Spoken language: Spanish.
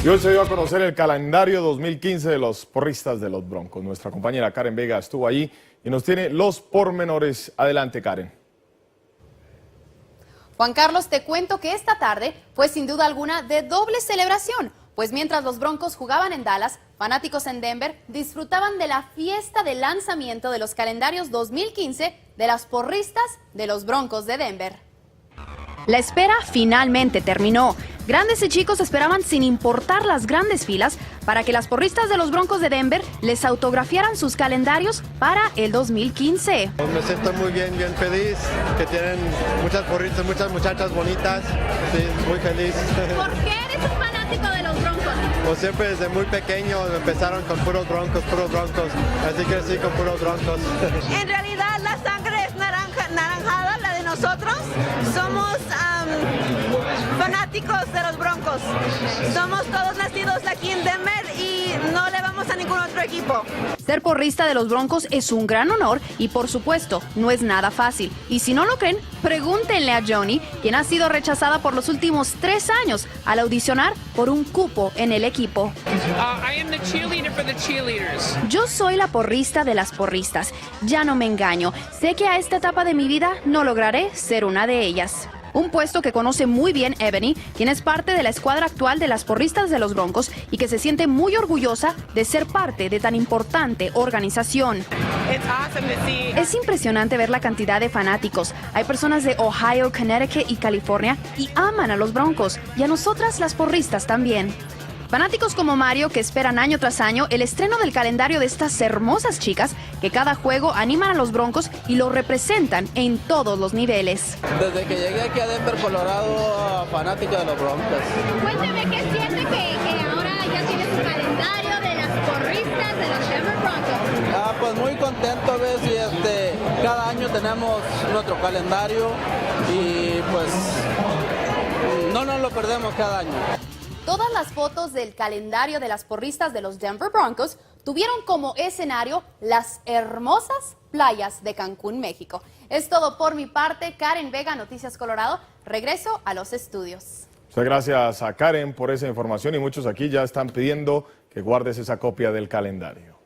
Y hoy se dio a conocer el calendario 2015 de los porristas de los Broncos. Nuestra compañera Karen Vega estuvo allí y nos tiene los pormenores. Adelante, Karen. Juan Carlos, te cuento que esta tarde fue sin duda alguna de doble celebración, pues mientras los Broncos jugaban en Dallas, fanáticos en Denver disfrutaban de la fiesta de lanzamiento de los calendarios 2015 de las porristas de los Broncos de Denver. La espera finalmente terminó. Grandes y chicos esperaban sin importar las grandes filas para que las porristas de los Broncos de Denver les autografiaran sus calendarios para el 2015. Me siento muy bien feliz, que tienen muchas porristas, muchas muchachas bonitas, sí, muy feliz. ¿Por qué eres un fanático de los Broncos? Pues siempre desde muy pequeño empezaron con puros broncos, así crecí con puros broncos. En realidad la sangre es naranjada, la de nosotros. Somos fanáticos de los Broncos. Somos todos nacidos aquí en Denver y no le vamos a ningún otro equipo. Ser porrista de los Broncos es un gran honor y por supuesto no es nada fácil. Y si no lo creen, pregúntenle a Johnny, quien ha sido rechazada por los últimos 3 años al audicionar por un cupo en el equipo. Yo soy la porrista de las porristas. Ya no me engaño. Sé que a esta etapa de mi vida no lograré ser una de ellas. Un puesto que conoce muy bien Ebony, quien es parte de la escuadra actual de las porristas de los Broncos y que se siente muy orgullosa de ser parte de tan importante organización. Es impresionante ver la cantidad de fanáticos. Hay personas de Ohio, Connecticut y California y aman a los Broncos y a nosotras las porristas también. Fanáticos como Mario que esperan año tras año el estreno del calendario de estas hermosas chicas que cada juego animan a los Broncos y lo representan en todos los niveles. Desde que llegué aquí a Denver, Colorado, fanático de los Broncos. Cuénteme qué siente que ahora ya tiene su calendario de las porristas de los Denver Broncos. Pues muy contento, ¿ves? Y cada año tenemos nuestro calendario y pues no nos lo perdemos cada año. Todas las fotos del calendario de las porristas de los Denver Broncos tuvieron como escenario las hermosas playas de Cancún, México. Es todo por mi parte. Karen Vega, Noticias Colorado. Regreso a los estudios. Muchas gracias a Karen por esa información y muchos aquí ya están pidiendo que guardes esa copia del calendario.